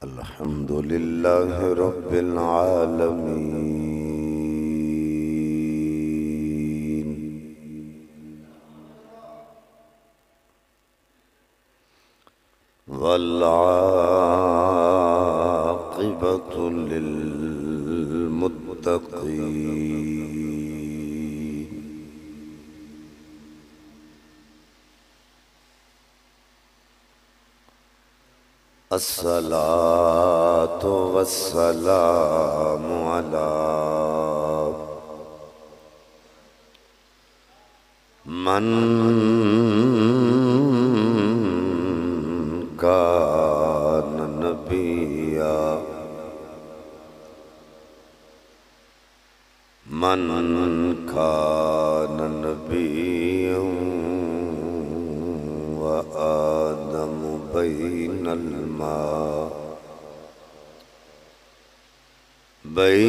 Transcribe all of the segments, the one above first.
الحمد لله رب العالمين والعاقبة للمتقين الصلاة والسلام على من كان نبيا من كان نبيا وآدم بين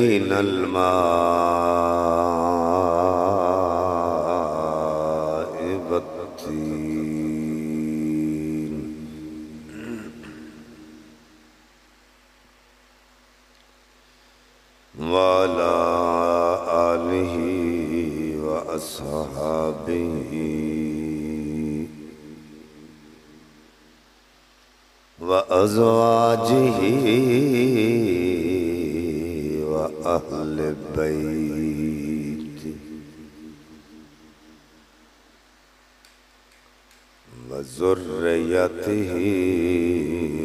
الماء والطين وعلى آله وأصحابه وأزواجه وأهل بيته وذريته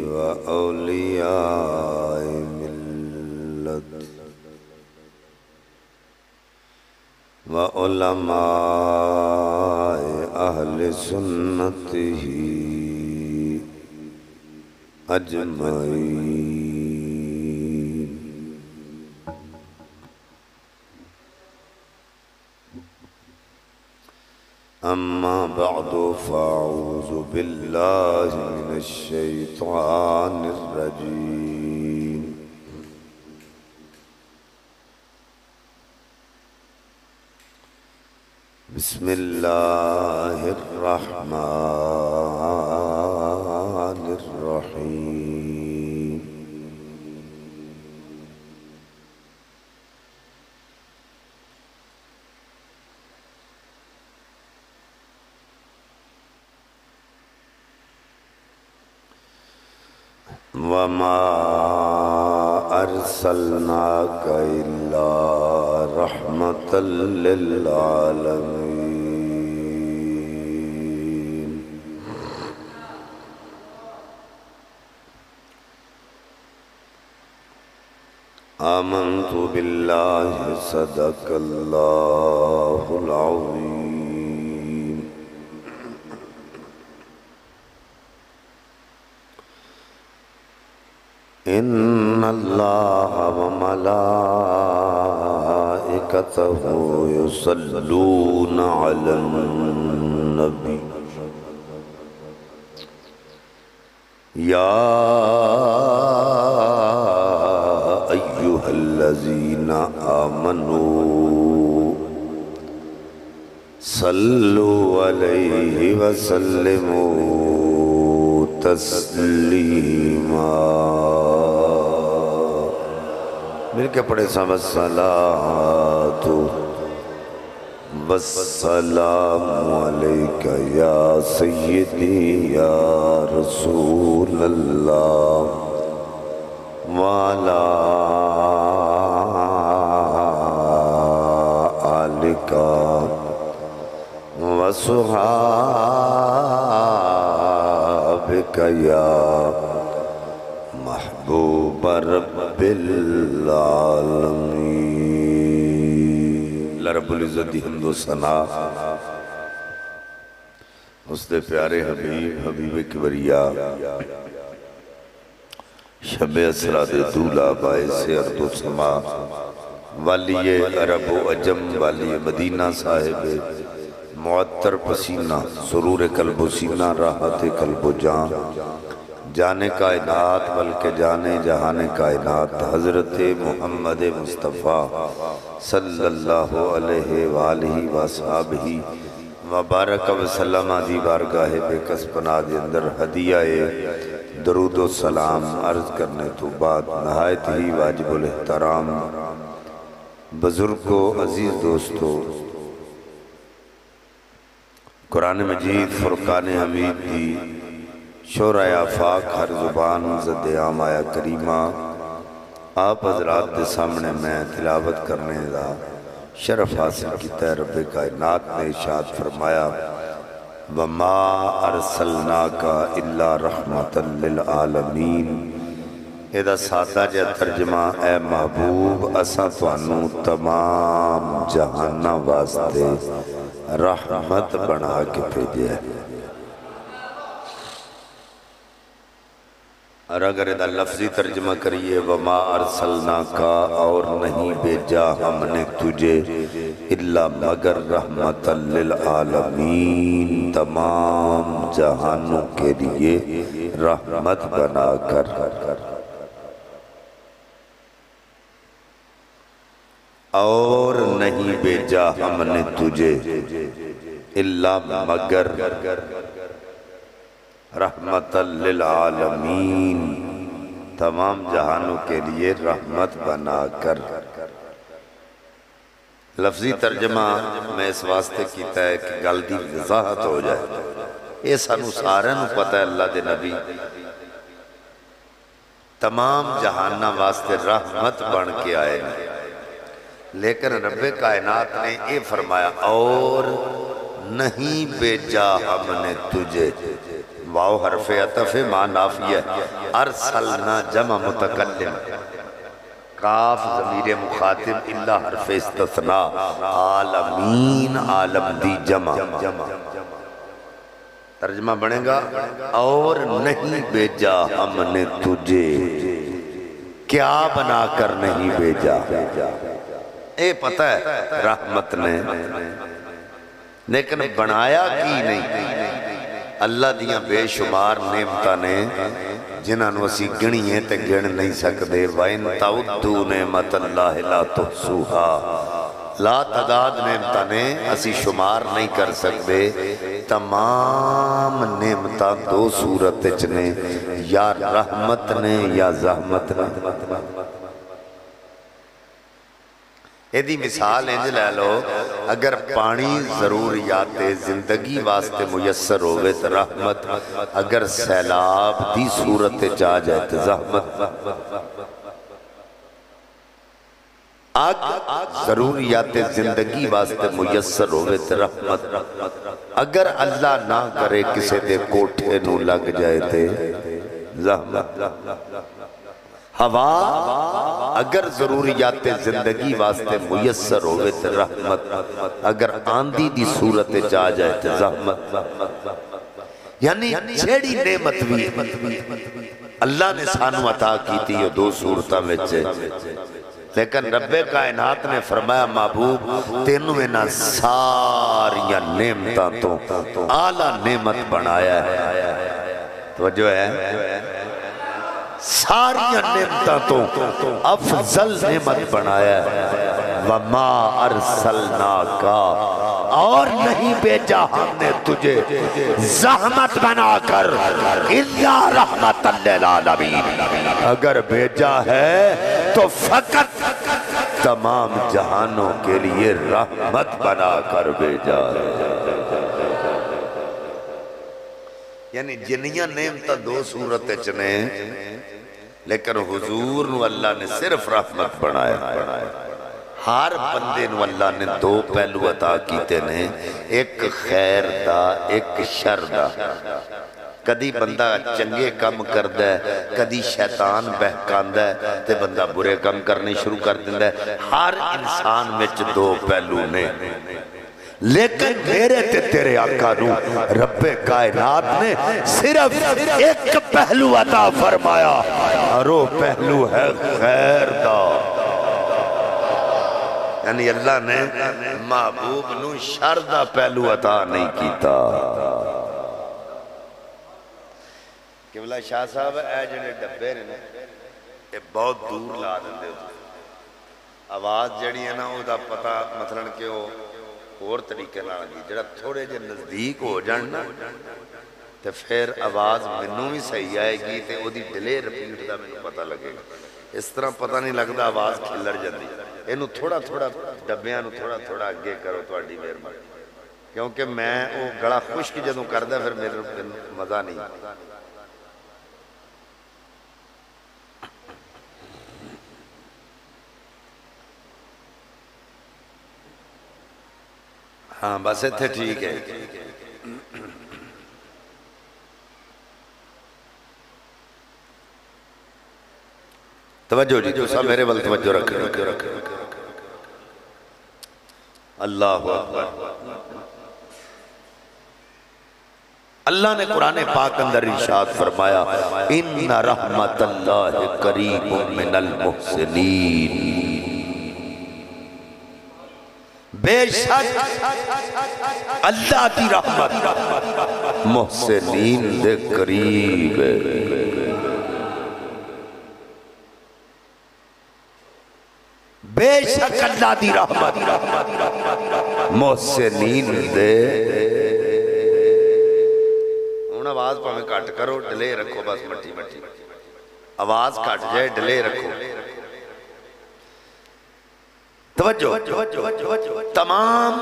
وأولياء ملته وعلماء أهل سنته أجمعين أما بعد فأعوذ بالله من الشيطان الرجيم بسم الله الرحمن الرحيم وما أرسلناك إلا رحمة للعالمين آمنت بالله صدق الله العظيم إن الله وملائكته يصلون على النبي يا أيها الذين آمنوا صلوا عليه وسلموا تسلیما مل کے پڑھے سب الصلاة والسلام علیکہ یا سیدی یا رسول اللہ وعلا آلکہ وصحابک یا محبوب رب العالمین اللہ رب العزت دی حمد و ثنا اس دے پیارے حبیب کبریا شب اسرا دے دولا باعث ارض و سما والی عرب و عجم والی مدینہ صاحب معطر پسینہ سرور قلب و سینہ راحت قلب و جان جانے کائنات بلکہ جانے جہان کائنات حضرت محمد مصطفیٰ صلی اللہ علیہ وآلہ وآصحابہ وبارک وسلم دی بارگاہ بے کس پناہ دے اندر ہدیہ درود و سلام عرض کرنے تو بعد نہایت ہی واجب الاحترام بزرگوں عزیز دوستو، قرآن مجید فرقان حمید دی شورۂ آفاق ہر زبان زد عام آیا کریمہ آپ حضرات دے سامنے میں تلاوت کرنے دا شرف حاصل کیتا ہے۔ رب کائنات نے ارشاد فرمایا وَمَا أَرْسَلْنَاكَ إِلَّا رَحْمَةً لِلْعَالَمِينَ۔ ایدہ سادہ جا ترجمہ اے محبوب اساں توانو تمام جہانہ واسطے رحمت بنا کے بھیجے ہے۔ اور اگر ادھا لفظی ترجمہ کریے وَمَا أَرْسَلْنَاكَ اور نہیں بھیجا ہم نے تجھے الا مگر رحمت للعالمین، تمام جہانوں کے لیے رحمت بنا کر۔ اور نہیں بھیجا ہم نے تجھے الا مگر رحمت للعالمین، تمام جہانوں کے لیے رحمت بنا کر۔ لفظی ترجمہ میں اس واسطے کیتا ہے کہ گل دی وضاحت ہو جائے۔ یہ سانو سارے نو پتہ ہے اللہ دے نبی تمام جہانہ واسطے رحمت بن کے آئے، لیکن رب کائنات نے یہ فرمایا اور نہیں بھیجا ہم نے تجھے۔ واو حرف عطف ما نافیہ، ارسلنا جمع متکلم، کاف ضمیر مخاطب الا حرف استثناء، عالمین عالم دی جمع۔ ترجمہ بنے گا اور نہیں بھیجا ہم نے تجھے، کیا بنا کر نہیں بھیجا؟ اے پتہ ہے رحمت نے، لیکن بنایا کی نہیں؟ اللہ دیاں بے شمار نعمتاں نے جنہاں نو اسی گنیے تے گن نہیں سکدے۔ وَإِن تَعُدُّوا نِعْمَتَ اللَّهِ لَا تُحْصُوهَا، لا تعداد نعمتاں نے اسی شمار نہیں کر سکدے۔ تمام نعمتاں دو صورت نے، یا رحمت نے یا زحمت نے۔ ایدی مثال انج لے لو، اگر پانی ضروریات زندگی واسطے میسر ہوئے تو رحمت، اگر سیلاب دی صورت جا جائے تو زحمت۔ آگ ضروریات زندگی واسطے میسر ہوئے تو رحمت، اگر اللہ نہ کرے کسے دے کوٹھے نو لگ جائے تے زحمت۔ ہوا اگر ضروریات زندگی واسطے میسر ہوئے تو رحمت، اگر آندھی دی صورت جا جائے تو زحمت۔ یعنی چھیڑی نعمت بھی اللہ نے سانو عطا کی تھی یہ دو صورتہ میں چھے، لیکن رب کائنات نے فرمایا محبوب تینوں انہاں ساریاں نعمتاں تو اعلیٰ نعمت بنایا ہے۔ توجہ ہے، ساری نعمتاں تو افضل نعمت بنایا ہے۔ وَمَا أَرْسَلْنَاكَ اور نہیں بھیجا ہم نے تجھے زحمت بنا کر إِلَّا رَحْمَةً لِلْعَالَمِينَ، اگر بھیجا ہے تو فقط تمام جہانوں کے لیے رحمت بنا کر بھیجا ہے۔ یعنی جنیاں نعمتاں دو صورت چنے، لیکن حضور نو اللہ نے صرف رحمت بنایا۔ ہر بندے نو اللہ نے دو پہلو عطا کیتے نے، ایک خیر دا ایک شر دا۔ کدی بندہ چنگے کم کردہ ہے، کدی شیطان بہکاندہ ہے تے بندہ برے کم کرنے شروع کر دیندہ ہے۔ ہر انسان میں دو پہلو نے، لیکن میرے تے تیرے آقا نو رب کائنات نے صرف ایک پہلو عطا فرمایا، اور وہ پہلو ہے خیر دا۔ یعنی اللہ نے محبوب نو شر دا پہلو عطا نہیں کیتا۔ قبلہ شاہ صاحب اے جنہیں ڈبے نے یہ بہت دور لا دیں دے، آواز جڑی ہے نا وہ دا پتہ مثلا کہ اور طریقے نال جڑا تھوڑے جے نزدیک ہو جاننا تے پھر آواز مینوں بھی صحیح آئے گی تے او دی ڈیلے رپیٹ دا مینوں پتہ لگے گا. اس طرح پتہ نہیں لگدا آواز کھلر جاندی. اینوں تھوڑا تھوڑا ڈبیاں نوں تھوڑا تھوڑا اگے کرو تہاڈی مہربانی کیونکہ میں او گلا خشک جدوں کردا پھر میرے مزہ نہیں. ہاں بس اتھے ٹھیک ہے. توجہ جی تو سب میرے ول توجہ رکھیں. اللہ اکبر. اللہ نے قرآن پاک اندر ارشاد فرمایا ان رحمت اللہ قریب من المحسنین. بے شک اللہ کی رحمت محسنین دے قریب ہے. بے شک اللہ دی رحمت محسنین دے. ہن آواز پاویں کٹ کرو ڈیلے رکھو بس مٹی مٹی آواز کٹ جائے ڈیلے رکھو. توجہ تمام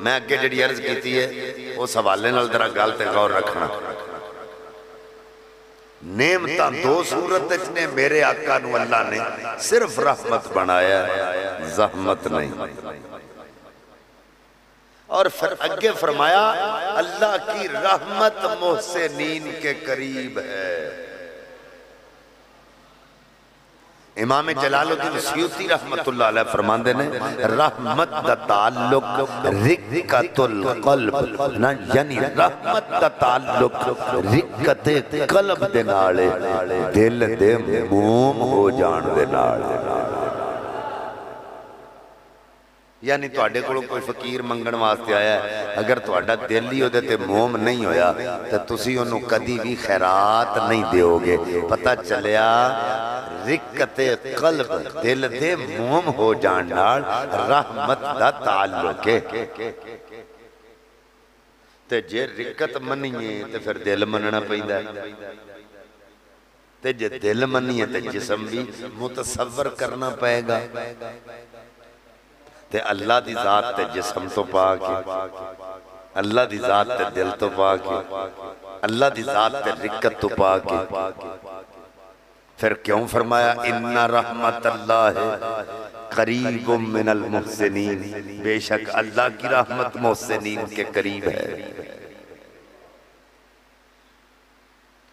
میں اگے جڑی عرض کیتی ہے اس حوالے نال ذرا گل تے غور رکھنا. نعمتاں دو صورت نے میرے آقا نو اللہ نے صرف رحمت بنایا زحمت نہیں. اور پھر اگے فرمایا اللہ کی رحمت محسنین کے قریب ہے. امام جلال الدین سیوطی رحمت اللہ علیہ فرماندے نے رحمت دا تعلق رقت القلب نا یعنی رحمت دا تعلق رقت قلب دے نالے دل دے موم ہو جان دے نالے. یعنی تو اڈے کولوں کوئی فقیر منگن واسطے آیا ہے اگر تو اڈا دل ہی ہو دے تے موم نہیں ہویا تو تسی انہوں کدی بھی خیرات نہیں دیو گے. پتہ چلیا رقت قلب دل دے موم ہو جان نال رحمت دا تعلق ہے. تے جے رقت منیے تے پھر دل مننا پہندا ہے تے جے دل منیے تے جسم بھی متصور کرنا پائے گا. تے اللہ دی ذات تے جسم تو پاک ہے اللہ دی ذات تے دل تو پاک ہے اللہ دی ذات تے رقت تو پاک ہے. پھر کیوں فرمایا ان رحمت اللہ قریب من المحسنین. بے شک اللہ کی رحمت محسنین کے قریب ہے.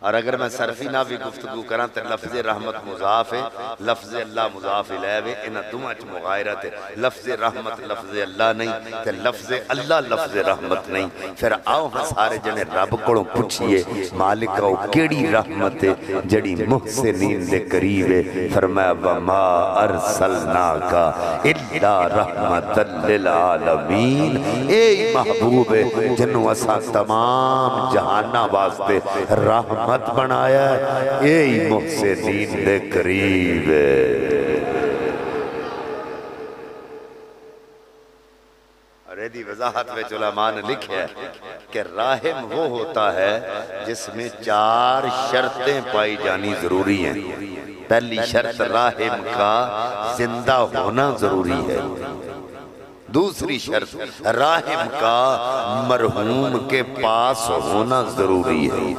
اور اگر میں صرفی نہ بھی گفتگو کران تو لفظ رحمت مضاف ہے لفظ اللہ مضاف الیہ انہاں دوواں وچ مغایرت ہے. لفظ رحمت لفظ اللہ نہیں تے لفظ اللہ لفظ رحمت نہیں. پھر آؤ ہاں سارے جنے رب کولوں پوچھئے مالک او کیڑی رحمت ہے جڑی محسنین دے قریب ہے. فرمایا وما ارسلناک الا رحمت للعالمین. اے محبوب جنوں اساں تمام جہاناں واسطے رحمت بنایا ہے اے محسنین دے قریب ہے. اور ایدی وضاحت میں علماء نے لکھا ہے کہ راحم وہ ہوتا ہے جس میں 4 شرطیں پائی جانی ضروری ہیں. پہلی شرط راحم کا زندہ ہونا ضروری ہے. دوسری شرط راحم کا مرحوم کے پاس ہونا ضروری ہے.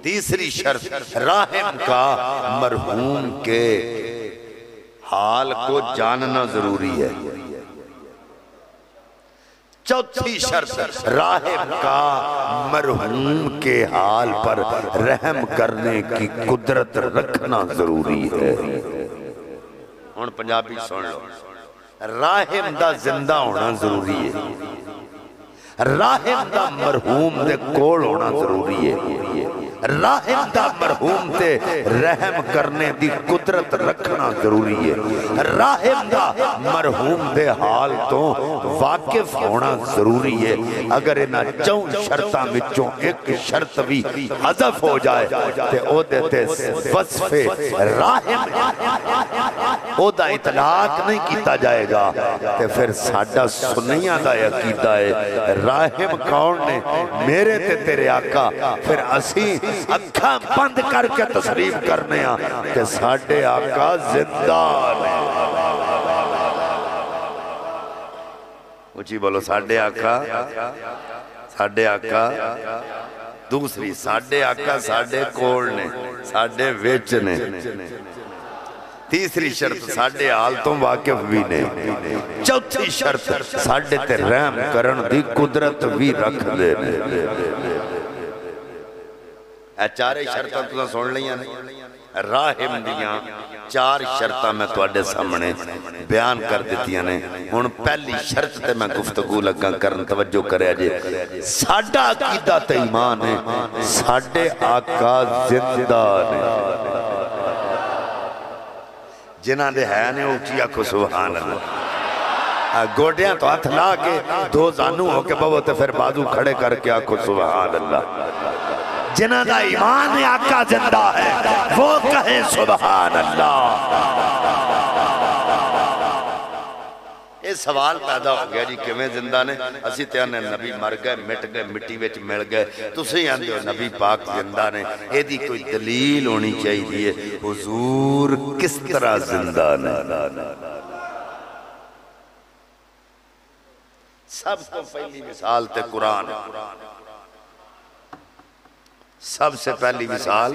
تیسری شرط راحم کا مرحوم کے حال کو جاننا ضروری ہے. چوتھی شرط راحم کا مرحوم کے حال پر رحم کرنے کی قدرت رکھنا ضروری ہے. ہن پنجابی سن لو. راحم دا زندہ ہونا ضروری ہے. راحم دا مرحوم دے کول ہونا ضروری ہے. راہم دا مرحوم تے رحم کرنے دی قدرت رکھنا ضروری ہے، راہم دا مرحوم دے حال تو واقف ہونا ضروری ہے۔ اگر انہاں چون شرطاں وچوں ایک شرط بھی حذف ہو جائے تے او دیتے وصف راہم او دا اطلاق نہیں کیتا جائے گا، تے پھر ساڈا سنیاں دا عقیدہ ہے راہم کون نے؟ میرے تے تیرے آقا۔ پھر اسی اکھاں بند کر کے تسلیم کرنے ہاں کہ ساڈے آقا زندہ نے۔ اچھی بولو ساڈے آقا، ساڈے آقا۔ دوسری ساڈے آقا ساڈے کول نے، ساڈے وچ نے۔ تیسری شرط ساڈے حال تو واقف بھی نے۔ چوتھی شرط ساڈے تے رحم کرن دی قدرت بھی رکھ دے نے۔ اے چارے شرطاں تو سن لیاں نے، راہم دیاں چار شرطاں میں تواڈے سامنے بیان کر دیتیاں نے۔ ہن پہلی شرط تے میں گفتگو لگا کرن، توجہ کرے جے۔ ساڈا عقیدہ تے ایمان ہے ساڈے آقا زندہ نے۔ جنہاں دے ہے نے اونچی آکھو سبحان اللہ۔ گوڑیاں تو ہاتھ لا کے دو زانو ہو کے بابو تے پھر بازو کھڑے کر کے آکھو سبحان اللہ۔ جنہاں دا ایمان آقا زندہ ہے وہ کہے سبحان اللہ۔ یہ سوال پیدا ہو گیا جی کیویں زندہ نے؟ اسی تے آنے نبی مر گئے، مٹ گئے، مٹی وچ مل گئے، تسی آندے ہو نبی پاک زندہ نے۔ اے دی کوئی دلیل ہونی چاہیے حضور کس طرح زندہ نے؟ سب کو پہلی مثال تے قرآن، سب سے پہلی مثال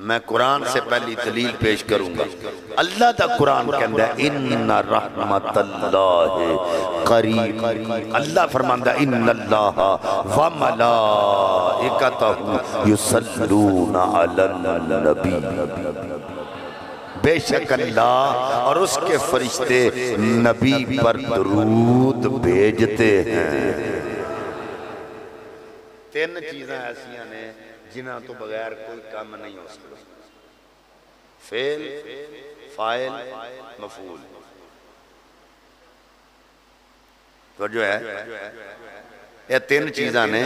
میں قرآن سے پہلی دلیل پیش کروں گا۔ اللہ دا قرآن کہندہ ہے ان رحمت اللہ قریب، اللہ فرماندہ ان اللہ وملائکتہ یصلون علی النبی، بے شک اللہ اور اس کے فرشتے نبی پر درود بھیجتے ہیں۔ تین چیزیں ایسیاں نے جنہاں تو بغیر کوئی کام نہیں ہو سکتا، فعل، فاعل، مفعول۔ تو جو ہے یہ تین چیزاں نے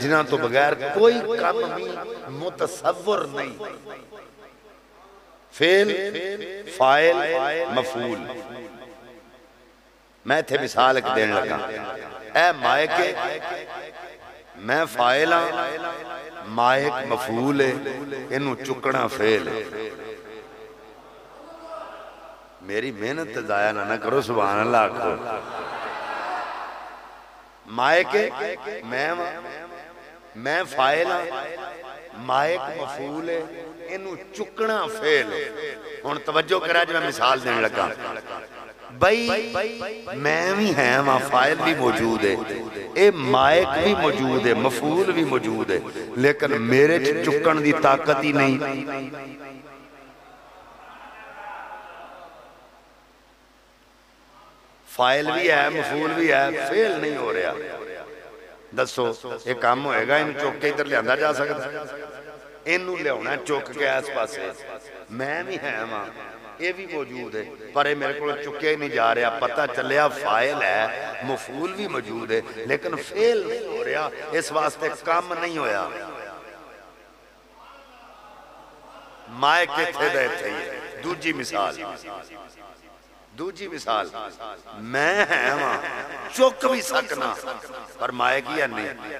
جنہاں تو بغیر کوئی کام بھی متصور نہیں، فعل، فاعل، مفعول۔ میں تھے مثال ایک دین لگا، اے مائکے میں فائل ہاں، مائک مفعول ہے، انہوں چکنا فعل ہے۔ میری محنت ضائع نہ کرو سبحان اللہ آکھو۔ مائک میں فائل ہاں، مائک مفعول ہے، انہوں چکنا فعل ہے۔ ہن توجہ کرا جو میں مثال دین لگا، بھئی میں بھی ہیں وہاں فائل بھی موجود ہے، اے مائک بھی موجود ہے، مفعول بھی موجود ہے، لیکن میرے چکن دی طاقت ہی نہیں۔ فائل بھی ہے، مفعول بھی ہے، فعل نہیں ہو رہا۔ دسو یہ کام ہوئے گا، انہوں چوک کے ادھر لے آندہ جا سکتا، انہوں لے ہونا چوک کے اس پاسے، میں بھی ہیں وہاں یہ بھی موجود ہے، پر یہ میرے کو چکے ہی نہیں جا رہا، پتہ چلیا فائل ہے، مفعول بھی موجود ہے، لیکن فعل نہیں ہو رہا، اس واسطے کام نہیں ہویا۔ مائک تھے دے تھے یہ دوجی مثال، دوجی مثال میں ہیں وہاں چک بھی سکنا پر مائک ہی نہیں۔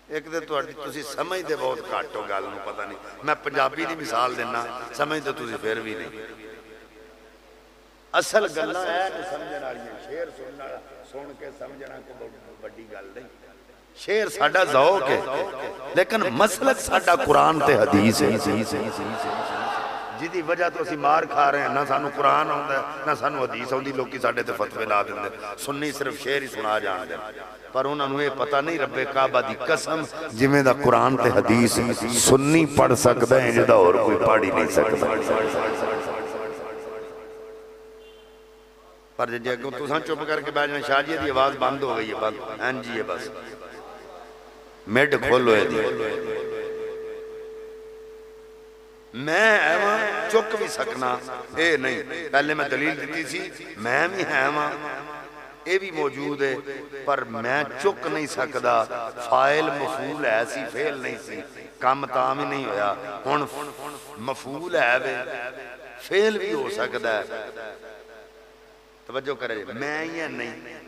ایک دے تو تسی سمجھ دے بہت کٹ ہو گال نو پتہ نہیں، میں پنجابی دی مثال دینا سمجھ دے تسی پھر بھی نہیں۔ اصل گلہ ہے کہ سمجھنا رہی ہیں، شیر سن کے سمجھنا کو بڑی گل نہیں، شیر ساڑھا ذوق ہے لیکن مسلک ساڑھا قرآن تے حدیث ہے، جیدی وجہ تو اسی مار کھا رہے ہیں، نہ سانو قرآن ہوندہ ہے نہ سانو حدیث ہوندی، لوگ کی ساڑھے تے فتوے لا دیندے، سنی صرف شیر ہی سنا جان دے، پر انہوں نے پتہ نہیں رب کعبہ دی قسم جمیں دا قرآن تے حدیث سنی پڑھ سکتا ہے جدہ اور کوئی پڑھی نہیں سکتا۔ پر جے کو تو سان چپ کر کے بیٹھ جائیں، شاہ جی دی آواز بند ہو گئی ہے، بند ہاں جی ہے بس مڈ کھولو ہے دی میں ایوان چک بھی سکنا اے نہیں پہلے میں دلیل دیتی سی میں بھی ایوان اے بھی موجود ہے پر میں چک نہیں سکدا فائل مفعول ایسی فعل نہیں سی کام تام ہی نہیں ہویا ہن مفعول ہے وے فعل بھی ہو سکدا ہے توجہ کرے میں یا نہیں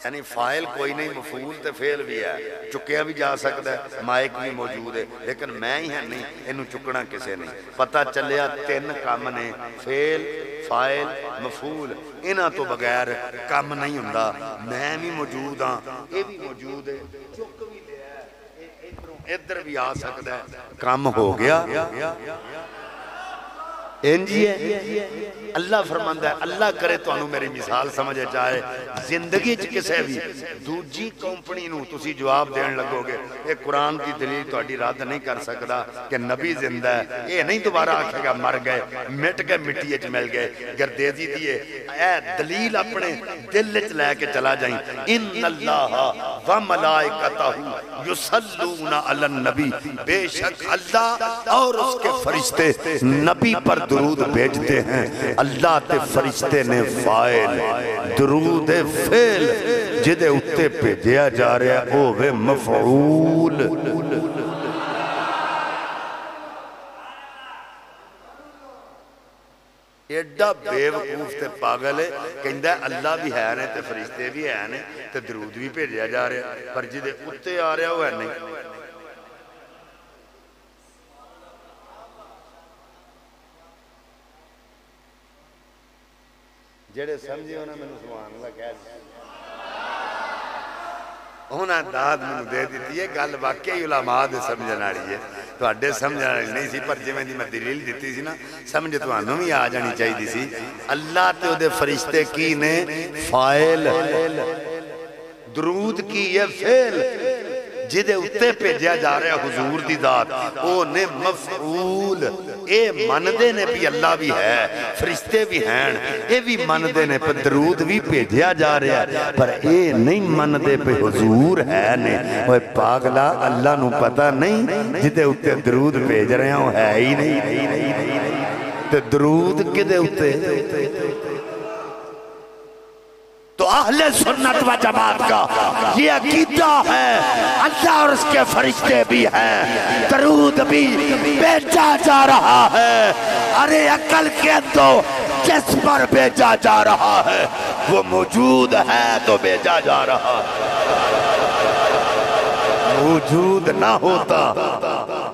یعنی فائل کوئی نہیں مفعول تے فعل بھی ہے چکیا بھی جا سکتا ہے مائک بھی موجود ہے لیکن میں ہی ہے نہیں انہوں چکنا کسے نہیں پتہ چلیا 3 کام نے فعل فائل مفعول انہاں تو بغیر کام نہیں ہوندا میں بھی موجود ہاں یہ بھی موجود ہے چک بھی لیا ہے ادھر بھی آ سکتا ہے کام ہو گیا انجی ہے اللہ فرماندا ہے اللہ کرے تو انہوں میری مثال سمجھے جائے زندگی کسے بھی دوجی کمپنی نو تسی جواب دین لگو گے ایک قرآن کی دلیل تو اڈی رد نہیں کر سکتا کہ نبی زندہ ہے یہ نہیں دوبارہ آکھے گا مر گئے مٹ گئے مٹی اچ مل گئے گردیزی دیئے اے دلیل اپنے دل اچ لے کے چلا جائیں ان اللہ و ملائکتہ یصلون علی النبی بے شک اللہ اور اس کے فرشتے نبی پر درود بھیجتے ہیں اللہ تے فرشتے نے فائل درود فعل جدے اتے پہ دیا جا رہا ہے وہ مفعول ایڈا بے وقوف تے پاگل ہے کہندہ ہے اللہ بھی ہے نے تے فرشتے بھی ہے نے تے درود بھی بھیجیا جا رہا ہے پر جدے اتے آ رہا وہ ہے نہیں جڑے سمجھے ہونا میں نے سبحان اللہ کہہ دیا ہونا داد میں دے دیتی ہے گل واقعی علماء دے سمجھنا رہی ہے تو اڈے سمجھنا رہی نہیں سی پر جی میں دلیل دیتی سی نا سمجھے تو انہوں بھی آ جانی چاہی دی سی اللہ تے دے فرشتے کی نے فائل درود کی یہ فعل جدے اتے پہ جا رہا ہے حضور دی ذات او نے مفعول اے مندے نے بھی اللہ بھی ہے فرشتے بھی ہیں اے بھی مندے نے پہ درود بھی بھیجیا جا رہا ہے پر اے نہیں مندے پہ حضور ہے نے وہ پاگلا اللہ نو پتہ نہیں جدے اتے درود بھیج رہے ہیں وہ ہے ہی نہیں تے درود کدے اتے تو اہل سنت و جماعت کا یہ عقیدہ ہے اللہ اور اس کے فرشتے بھی ہیں درود بھی بھیجا جا رہا ہے ارے عقل کے تو جس پر بھیجا جا رہا ہے وہ موجود ہے تو بھیجا جا رہا ہے موجود نہ ہوتا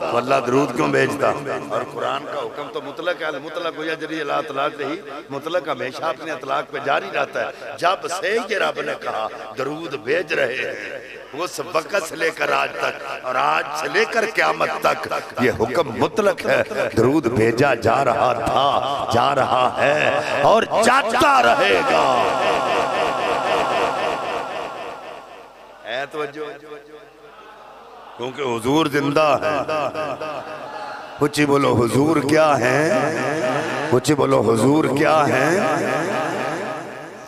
تو اللہ درود کیوں بھیجتا اور قرآن کا حکم تو مطلق ہے مطلق ہو یا جری اللہ اطلاق رہی مطلق ہمیشہ اپنے اطلاق پہ جاری رہتا ہے جب سے یہ رب نے کہا درود بھیج رہے ہیں اس وقت سے لے کر آج تک اور آج سے لے کر قیامت تک یہ حکم مطلق ہے درود بھیجا جا رہا تھا جا رہا ہے اور جاتا رہے گا اے توجہ کیونکہ حضور زندہ ہے کچھ بولو حضور کیا ہے کچھ بولو حضور کیا ہے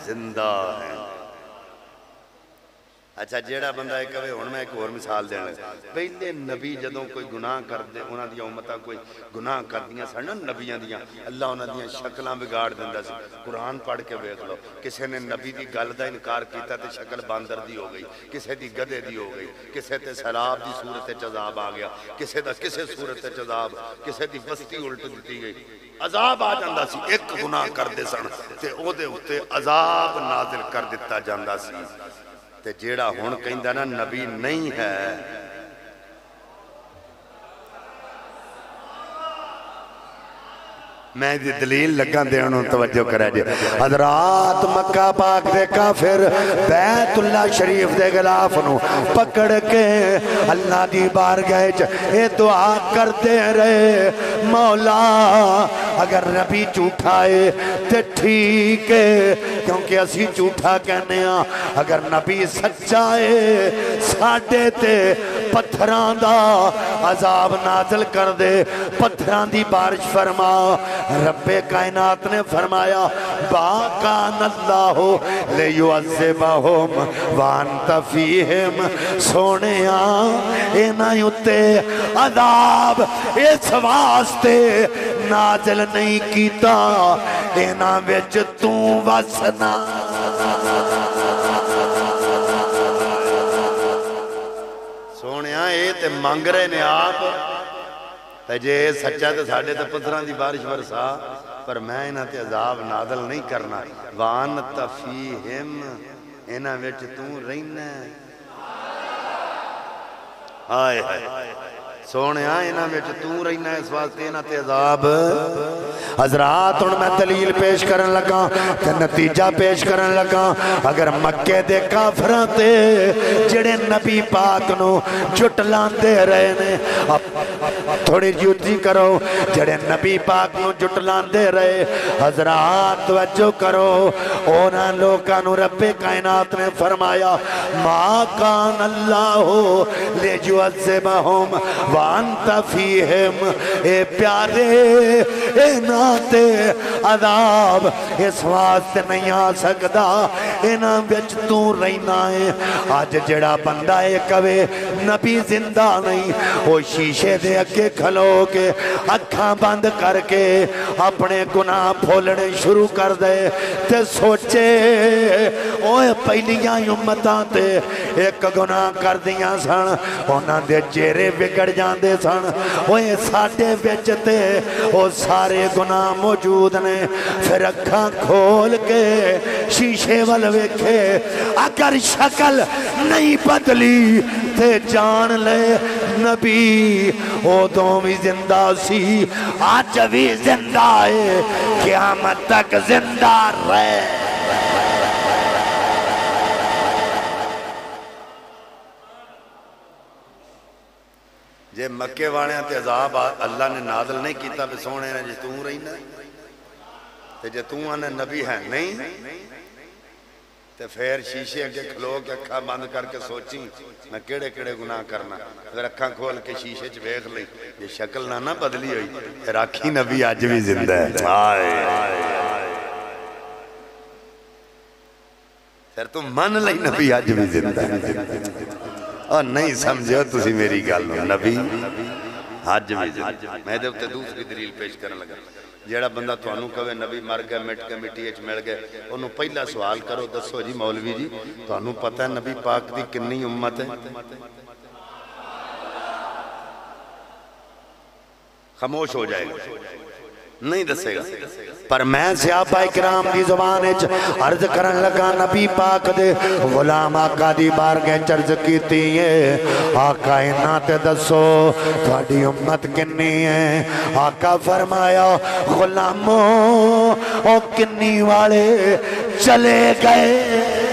زندہ ہے اچھا جیڑا بندہ ہے کہے ہون میں ایک اور مثال دینا ہے پہلے نبی جدوں کوئی گناہ کر دے انہاں دیا امتہ کوئی گناہ کر دیا سڑنا نبیاں دیا اللہ انہاں دیا شکلاں بگاڑ دیندہ سی قرآن پڑھ کے بیٹھ لو کسے نے نبی دی گل دا انکار کیتا تے شکل باندر دی ہو گئی کسے دی گدے دی ہو گئی کسے تے سیلاب دی صورت عذاب آ گیا کسے دا کسے صورت عذاب کسے دی بستی الٹ دیتی گئی عذاب آ جاندہ سی ایک گناہ کر دے سن تے او دے اتے عذاب نازل کر دیتا جاندہ سی تے جیڑا ہون کہندہ نا نبی نہیں ہے میں دی دلیل لگا دے انہوں توجہ کرے جے حضرات مکہ پاک دے کافر بیت اللہ شریف دے غلاف نو پکڑ کے اللہ دی بارگاہ اے دعا کر دے رہے مولا اگر نبی جھوٹا ہے تے ٹھیک ہے کیونکہ اسی جھوٹا کہنے ہیں اگر نبی سچا ہے ساڑھے تے پتھران دا عذاب نازل کر دے پتھران دی بارش فرما رب کائنات نے فرمایا باکان اللہ لیعذبہم وانت فیہم سونیاں اینا یوتے عذاب اس واسطے نازل نہیں کیتا اینا وچ تو وسنا سونیاں اے تے مانگ رہے نے آپ تے جے سچا تے ساڑھے تے پتھران دی بارش برسا پر میں انہاں تے عذاب نازل نہیں کرنا وانت فیہم انہاں وچ تو رہنا آئے سونے انہاں وچ تو رہنا اس واسطے انہاں تے عذاب حضرات ان میں دلیل پیش کرن لگا تے نتیجہ پیش کرن لگا اگر مکے دے کافراں تے جڑے نبی پاک نو جھٹلاندے رہے نے تھوڑی جوتی کرو جڑے نبی پاک نو جھٹلاندے رہے حضرات توجہ کرو اونا لوکاں نو رب کائنات نے فرمایا ما کان اللہ لیعذبہم وانت فیہم اے پیارے اے ناتے عذاب اس واسطے نہیں آ سکدا اینا وچ تو رہنا ہے آج جڑا بندہ ہے کبے نبی زندہ نہیں وہ شیشے دے اکے کھلو کے اکھاں بند کر کے اپنے گناہ پھولنے شروع کر دے تے سوچے اوہ پہلیاں امتاں تے ایک گناہ کر دیاں سن انہاں دے چہرے بگڑ جاندے سن اوہ ساڑھے بیچتے وہ سارے گناہ موجود نے پھر اکھاں کھول کے شیشے والویکھے اگر شکل نہیں بدلی تے جان لے نبی او دومی زندہ سی آج بھی زندہ ہے قیامت تک زندہ رہے جے مکے وانے تے عذاب اللہ نے نازل نہیں کیتا پہ سونے نے جے توں رہی نا تے جے توں آنے نبی ہے نہیں تے پھر شیشے اگے کھلو کے اکھاں بند کر کے سوچیں میں کیڑے کیڑے گناہ کرنا اگر اکھاں کھول کے شیشے چ ویکھ لئی یہ شکل نہ بدلی ہوئی پھر آکھی نبی آج بھی زندہ ہے پھر تم من لئی نبی آج بھی زندہ ہے اور نہیں سمجھو تسی میری گل نبی آج بھی زندہ میں دے اتے دوسری دلیل پیش کرنے لگا جیڑا بندہ تو انہوں کہوے نبی مر گئے مٹ کے مٹی اچ مل گئے انہوں پہلا سوال کرو دسو جی مولوی جی تو انہوں پتہ ہے نبی پاک دی کنی امت ہے خاموش ہو جائے گا نہیں دسے گا پر میں صحابہ اکرام دی زبان اچ عرض کرن لگا نبی پاک دے غلام آقا دی بارگاہ چرز کیتی ہے آقا انہاں تے دسو تھوڑی امت کنی ہے آقا فرمایا غلاموں او کنی والے چلے گئے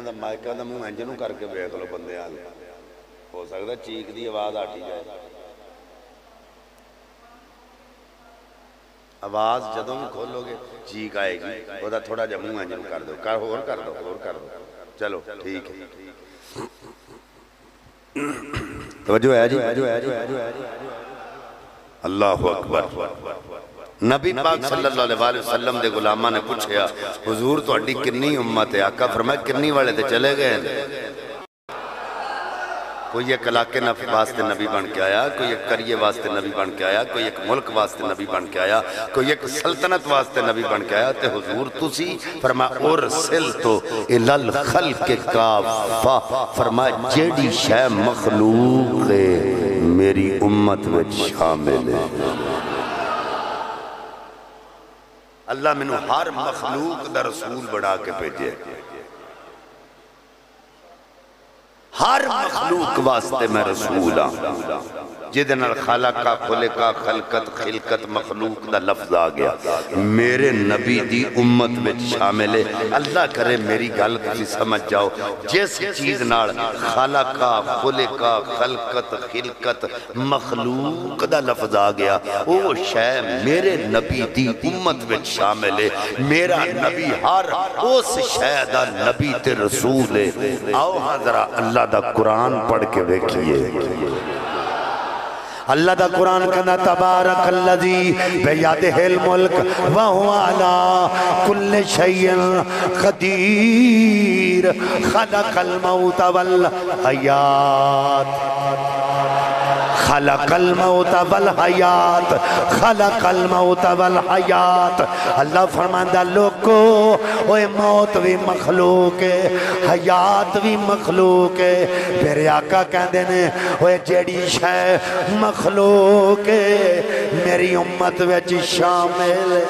دا مائکہ دا منہ انجنوں کر کے بیٹھ لو بندے آگے ہو سکتا چیک دی آواز آٹی جائے آواز جدوں میں کھولو گے چیک آئے گی وہ دا تھوڑا جا منہ انجنوں کر دو اور کر دو چلو ٹھیک ہے توجہ ہے جی اللہ اکبر نبی پاک صلی اللہ علیہ وسلم دے غلامہ نے پوچھیا حضور تو اڈی کنی امت ہے آقا فرمایا کنی والے تے چلے گئے کوئی ایک علاقے واسطے نبی بن کے آیا کوئی ایک قریے واسطے نبی بن کے آیا کوئی ایک ملک واسطے نبی بن کے آیا کوئی ایک سلطنت واسطے نبی بن کے آیا تے حضور تسی فرمایا ارسلتو الی الخلق کافہ فرمایا جیڑی شے مخلوق میری امت وچ شامل ہے اللہ میں ہر مخلوق دا رسول بڑھا کے بھیجے ہر مخلوق واسطے میں رسول ہاں جدے نال خالقہ خلقہ خلقت خلقت مخلوق دا لفظ آ گیا میرے نبی دی امت میں شامل ہے اللہ کرے میری گل تسی سمجھ جاؤ جس چیز نال خالقہ خلقہ خلقت خلقت مخلوق دا لفظ آ گیا وہ شے میرے نبی دی امت میں شامل ہے میرا نبی ہر اس شے دا نبی تے رسول ہے آؤ ہاں ذرا اللہ دا قرآن پڑھ کے دیکھئے اللہ دا قرآن کہنا تبارک اللذی بیادہ الملک وہو علا کل شیئن قدیر خلق الموت والحیات خلق الموت والحیات خلق الموت والحیات اللہ فرماندہ لوگو اوہ موت بھی مخلوق ہے حیات بھی مخلوق ہے پھر آقا کہندے نے اوہ جیڑی شے مخلوق ہے میری امت وچ شامل ہے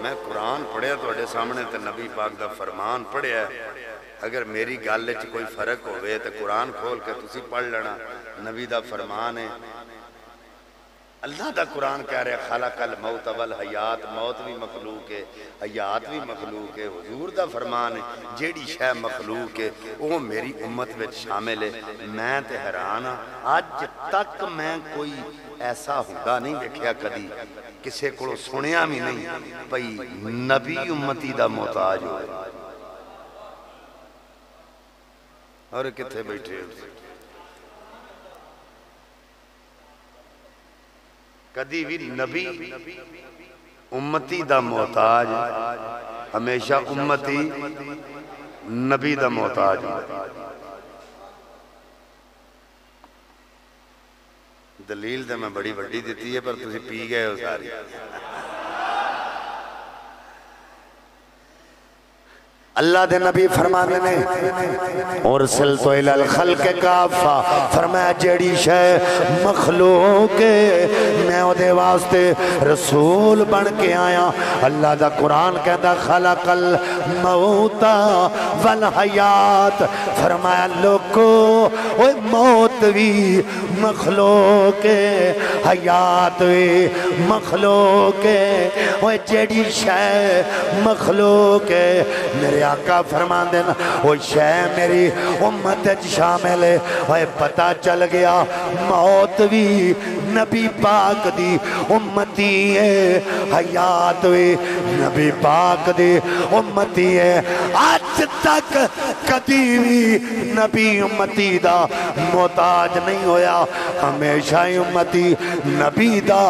میں قرآن پڑھیا تو سامنے تے نبی پاک دا فرمان پڑھیا ہے اگر میری گالے چ کوئی فرق ہوئے تو قرآن کھول کے تسی پڑھ لینا نبی دا فرمان ہے اللہ دا قرآن کہہ رہے خلق الموت والحیات موت بھی مخلوق ہے حیات بھی مخلوق ہے حضور دا فرمان ہے جیڑی شے مخلوق ہے وہ میری امت وچ شامل ہے میں تے حیران ہاں آج تک میں کوئی ایسا ہوگا نہیں دیکھیا کدی کسے کو سنیا بھی نہیں بھئی نبی امتی دا محتاج ہوئے اور کتھے بیٹھے کدی بھی نبی امتی دا محتاج ہمیشہ امتی نبی دا محتاج دلیل دے میں بڑی وڈی دیتی ہے پر تسی پی گئے ہو ساری اللہ دے نبی فرمانے نے ارسلتو الی الخلق کافہ فرمایا جیڑی شے مخلوق میں او دے واسطے رسول بن کے آیا اللہ دا قرآن کہتا خلق الموت والحیات فرمایا لوگو اوہ موت بھی مخلوق حیات بھی مخلوق اوہ جیڑی شے مخلوق میرے آقا فرمان دینا وہ شے میری امت شامل ہے وہ پتہ چل گیا موت بھی نبی پاک دی امتی ہے حیات بھی نبی پاک دی امتی ہے آج تک کدی بھی نبی امتی دا محتاج نہیں ہویا ہمیشہ امتی نبی دا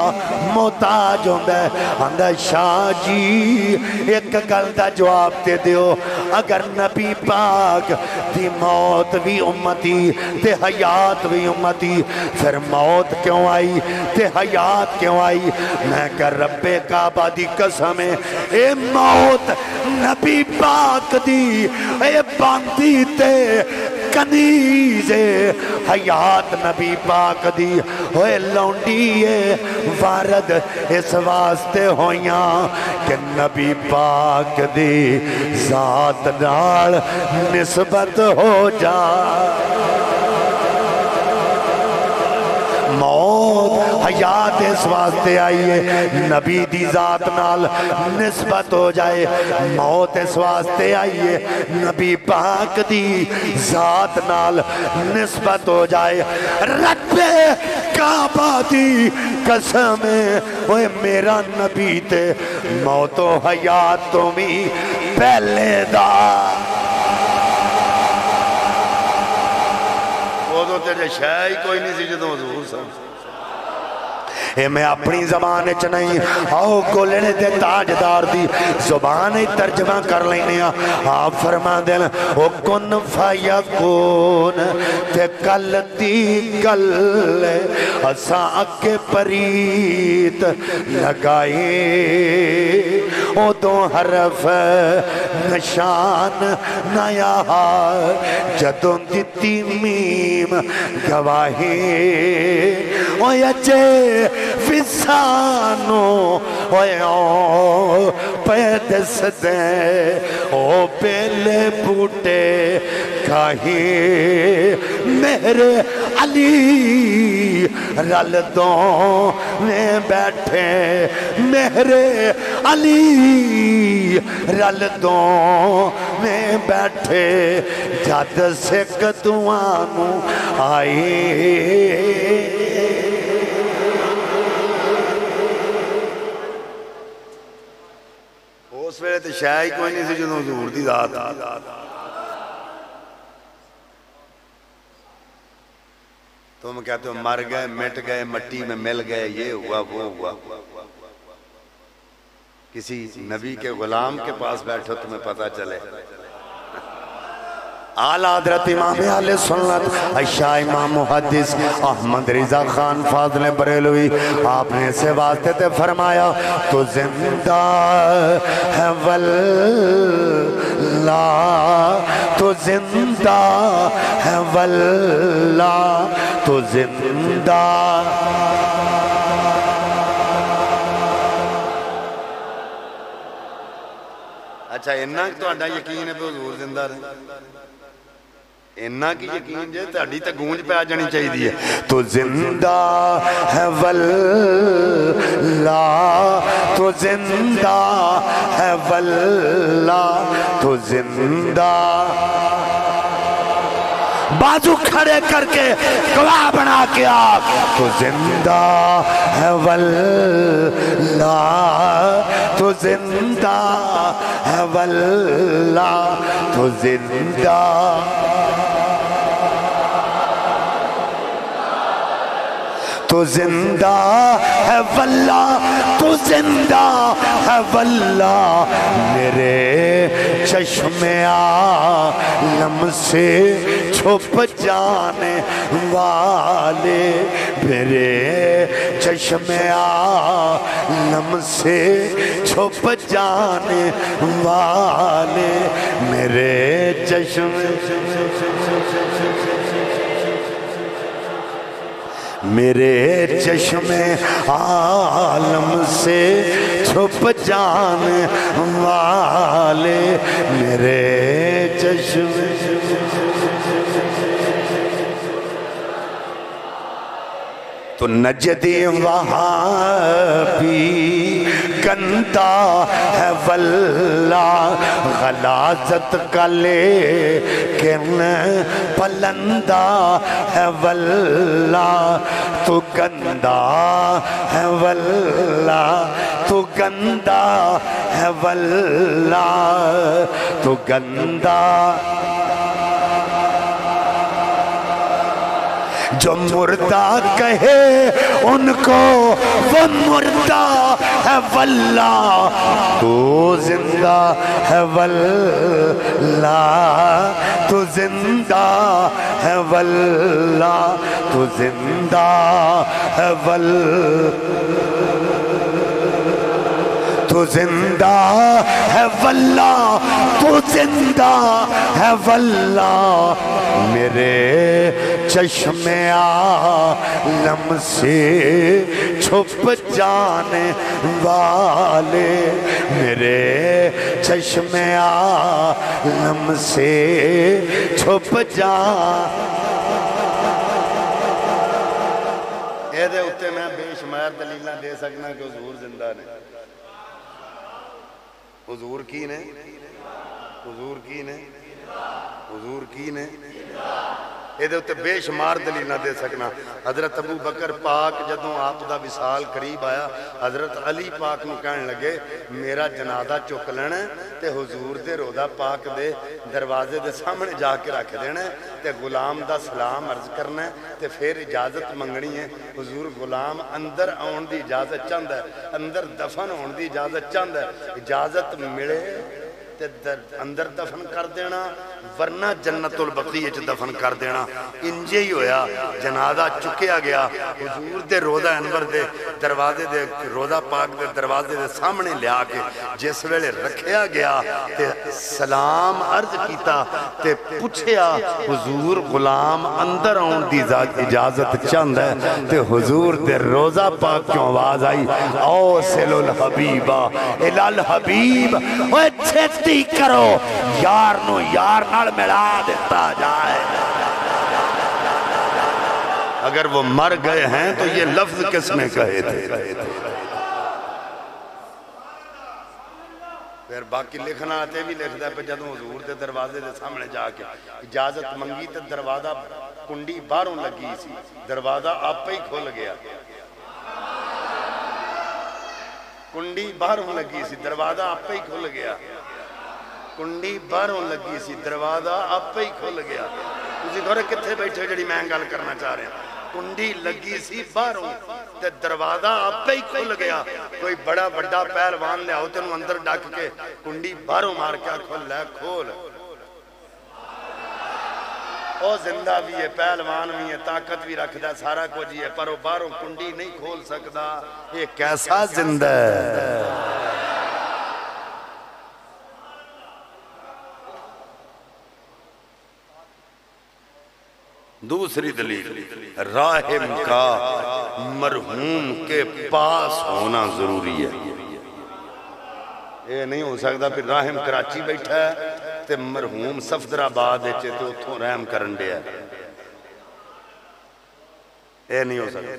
محتاج ہوندہ اندہ شاہ جی ایک گل دا جواب دے دیو اگر نبی پاک دی موت بھی امتی تے حیات بھی امتی پھر موت کیوں آئی تے حیات کیوں آئی میں کہ رب کعبہ دی قسم اے موت نبی پاک دی اے باندی تے کنیزے حیات نبی پاک دی ہوئے لونڈیے وارد اس واسطے ہویاں کہ نبی پاک دی ذات نال نسبت ہو جا موت حیات اس واسطے آئیے نبی دی ذات نال نسبت ہو جائے موت اس واسطے آئیے نبی پاک دی ذات نال نسبت ہو جائے رب کعبہ دی قسم اوہ میرا نبی تے موت و حیات تمہیں پہلے دا وہ تو تیرے شاہی کوئی نہیں سی جدوں حضور سمجھ اے میں اپنی زبان اچھ نہیں آؤ گولنے دے تاجدار دی زبان ترجمہ کر لینے آپ فرما دینا او کن فیکون تے کل دی گل اساں اکے پریت لگائے او دو حرف نشان نیا جدوں دیتی میم گواہی او یچے فسانو پہ دس دیں او بیلے بوٹے کہیں میرے علی رل دوں میں بیٹھے میرے علی رل دوں میں بیٹھے جد سکھ دعانو آئے اس ویلے تو شاید کوئی نہیں سی جنہوں حضور دی ذات تم کہتے ہو مر گئے مٹ گئے مٹی میں مل گئے یہ ہوا وہ ہوا کسی نبی کے غلام کے پاس بیٹھو تمہیں پتہ چلے اعلیٰ حضرت امام اہل سنت عائشہ امام محدث احمد رضا خان فاضل بریلوی آپ نے سے واسطے تے فرمایا تو زندہ ہے واللہ تو زندہ ہے واللہ تو زندہ اچھا انہاں تو اڈا یقین ہے پہ حضور زندہ رہے انہاں کی یقین جائے تو اڈی تک گونج پہ آ جانی چاہیے دی ہے تو زندہ ہے واللہ تو زندہ ہے واللہ تو زندہ بازو کھڑے کر کے گواہ بنا کے آپ تو زندہ ہے واللہ تو زندہ ہے واللہ تو زندہ تو زندہ ہے واللہ تو زندہ ہے واللہ میرے چشم عالم سے چھپ جانے والے میرے چشم عالم سے چھپ جانے والے میرے چشم میرے چشم عالم سے چھپ جانے والے میرے چشم تو نجدی وہاں بھی گندہ ہے واللہ غلاظت کا لیکن پلندہ ہے واللہ تو گندہ ہے واللہ تو گندہ ہے واللہ تو گندہ جو مردہ کہے ان کو وہ مردہ ہے واللہ تو زندہ ہے واللہ تو زندہ ہے واللہ تو زندہ ہے واللہ تو زندہ ہے واللہ تو زندہ ہے واللہ میرے چشم عالم سے چھپ جانے والے میرے چشم عالم سے چھپ جانے اے دے اتے میں بے شمار دلیلہ دے سکنا کہ حضور زندہ نے حضور کی نے حضور کی نے حضور کی نے اے دے اتے بے شمار دلیلہ دے سکنا حضرت ابو بکر پاک جدوں آپ دا وصال قریب آیا حضرت علی پاک نو کہنے لگے میرا جنازہ چک لینا تے حضور دے روضہ پاک دے دروازے دے سامنے جا کے رکھ دینا تے غلام دا سلام عرض کرنا تے پھر اجازت منگنی ہے حضور غلام اندر آن دی اجازت چاند ہے اندر دفن آن دی اجازت چاند ہے اجازت ملے تے اندر دفن کر دینا ورنہ جنت البقیع وچ دفن کر دینا. انجے ہی ہویا. جنازہ چکیا گیا حضور دے روضہ انور دے دروازے دے روضہ پاک دے دروازے دے سامنے لیا کے جس ویلے رکھیا گیا تے سلام عرض کیتا تے پوچھیا حضور غلام اندر آن دی اجازت چاند ہے تے حضور دے روضہ پاک کیوں آواز آئی اوصل الحبیبہ الالحبیب اوہ چھتی کرو یار نو یار نال ملا دیتا جائے. اگر وہ مر گئے ہیں تو یہ لفظ کس نے کہے تھے؟ پھر باقی لکھنا آتے بھی لکھتا ہے پہ جدوں حضور دے دروازے دے سامنے جا کے اجازت منگی تے دروازہ کنڈی باہروں لگی سی دروازہ آپ پہ ہی کھول گیا. کنڈی باہروں لگی سی دروازہ آپ پہ ہی کھول گیا. کنڈی باہروں لگی سی دروازہ آپ پہ ہی کھول گیا. تسی گھر کتھے بیٹھے جڑی میں گل کرنا چاہ رہے ہیں. کنڈی لگی سی باہروں تے دروازہ آپ پہ ہی کھل گیا. کوئی بڑا بڑا پہلوان لے آؤ تینوں اندر ڈاک کے کنڈی باہروں مار کے کھول لے کھول. او زندہ بھی ہے پہلوان بھی ہے طاقت بھی رکھ دا سارا کچھ ہی ہے پر وہ باہروں کنڈی نہیں کھول سکتا. یہ کیسا زندہ ہے؟ دوسری دلیل راہم کا مرحوم کے پاس ہونا ضروری ہے. یہ نہیں ہو سکتا پھر راہم کراچی بیٹھا ہے تے مرحوم صفدرآباد تے اتھوں رحم کرن دیا. یہ نہیں ہو سکتا.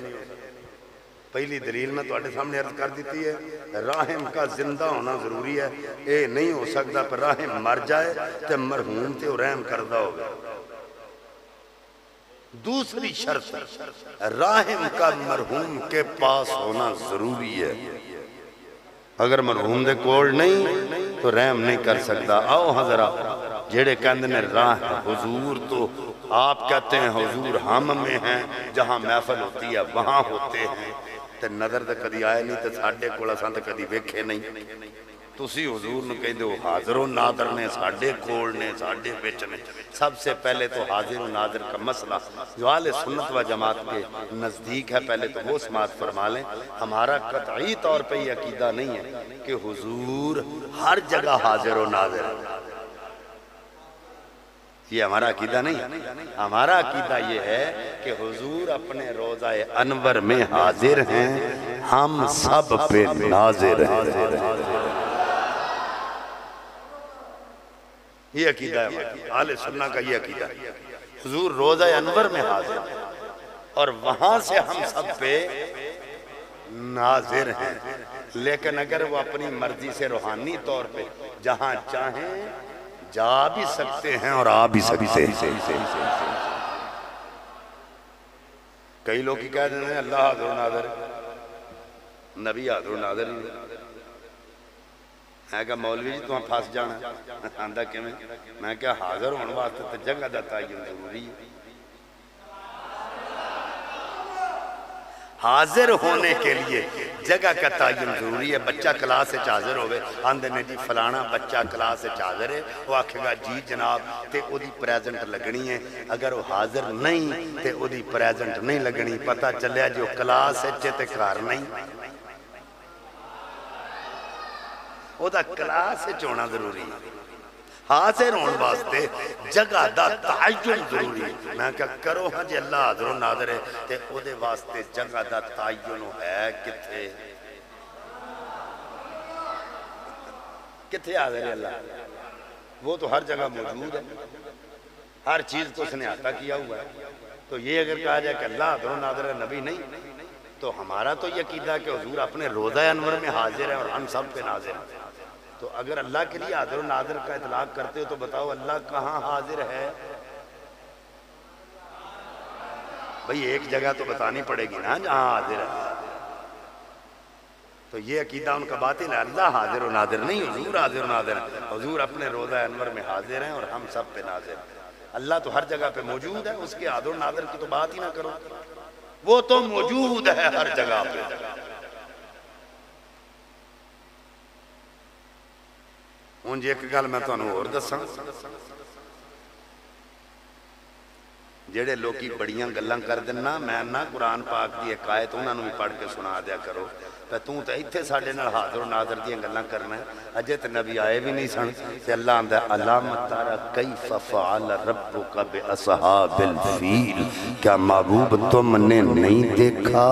پہلی دلیل میں تواڈے سامنے عرض کر دیتی ہے راہم کا زندہ ہونا ضروری ہے. یہ نہیں ہو سکتا پر راہم مر جائے تے مرحوم تے رحم کردہ ہوگا. دوسری شرط راہم کا مرحوم کے پاس ہونا ضروری ہے. اگر مرحوم دے کول نہیں تو رحم نہیں کر سکتا. آؤ حضرات جیڑے کہندے نے راہ حضور تو آپ کہتے ہیں حضور ہم میں ہیں جہاں محفل ہوتی ہے وہاں ہوتے ہیں تے نظر تے کدی آئے نہیں تے ساڈے کول اساں تے کدی ویکھے نہیں. تسی حضور نو کہندے ہو حاضر و ناظر نے ساڈے کول نے ساڈے وچ نے. سب سے پہلے تو حاضر و ناظر کا مسئلہ جو اہل سنت و جماعت کے نزدیک ہے پہلے تو وہ سماعت فرما لیں. ہمارا قطعی طور پہ یہ عقیدہ نہیں ہے کہ حضور ہر جگہ حاضر و ناظر ہے. یہ ہمارا عقیدہ نہیں ہے. ہمارا عقیدہ یہ ہے کہ حضور اپنے روضہ انور میں حاضر ہیں ہم سب پہ ناظر ہیں. یہ عقیدہ ہے اہل سنت کا. یہ عقیدہ ہے حضور روضہ انور میں حاضر ہیں اور وہاں سے ہم سب پہ ناظر ہیں. لیکن اگر وہ اپنی مرضی سے روحانی طور پہ جہاں چاہیں جا بھی سکتے ہیں اور آ بھی سکتے ہیں. کئی لوگ کی کہہ دیتے ہیں اللہ حاضر و ناظر نبی حاضر و ناظر میں کہا مولوی جی تو ہم پھاس جانا آندہ کہ میں کہا حاضر ہونے واسطے تو جگہ دا تعین ضروری ہے. حاضر ہونے کے لیے جگہ کا تعین ضروری ہے. بچہ کلاس سے حاضر ہوئے آندے نے جی فلانا بچہ کلاس سے حاضر ہے وہ آکھے گا جی جناب تے او دی پریزنٹ لگنی ہے. اگر وہ حاضر نہیں تے او دی پریزنٹ نہیں لگنی. پتہ چلیا جو کلاس سے تے کار نہیں او دا کلاس سے ہونا ضروری ہے. حاضر ہون واسطے جگہ دا تعین ضروری ہے. میں کہا کرو ہاں جی اللہ حاضر و ناظر ہے تے او دے واسطے جگہ دا تعین ہے کتھے کتھے حاضر ہے اللہ. وہ تو ہر جگہ موجود ہے. ہر چیز کو اس نے عطا کیا ہوا ہے. تو یہ اگر کہا جائے کہ اللہ حاضر و ناظر ہے نبی نہیں تو ہمارا تو یہ عقیدہ ہے کہ حضور اپنے روضہ انور میں حاضر ہے اور ہم سب پہ ناظر ہیں. تو اگر اللہ کے لیے حاضر و ناظر کا اطلاق کرتے ہو تو بتاؤ اللہ کہاں حاضر ہے؟ بھئی ایک جگہ تو بتانی پڑے گی نا جہاں حاضر ہے. تو یہ عقیدہ ان کا باطل ہے. اللہ حاضر و ناظر نہیں حضور حاضر و ناظر ہے. حضور اپنے روضہ انور میں حاضر ہیں اور ہم سب پہ ناظر ہیں. اللہ تو ہر جگہ پہ موجود ہے. اس کے حاضر و ناظر کی تو بات ہی نہ کرو. وہ تو موجود ہے ہر جگہ پہ. ہوں جی ایک گل میں تمہیں اور دساں جڑے لوگی بڑیاں گلاں کر دینا میں نہ قرآن پاک دی ایک آیت انہاں نوں بھی پڑھ کے سنا دیا کرو تے توں تے ایتھے ساڈے نال حاضر و ناظر دیاں گلاں کرنا ہے اجے تے نبی آئے بھی نہیں سن تے اللہ آندا علام ترى کیف فعل ربک باصحاب الفیل کیا محبوب تم نے نہیں دیکھا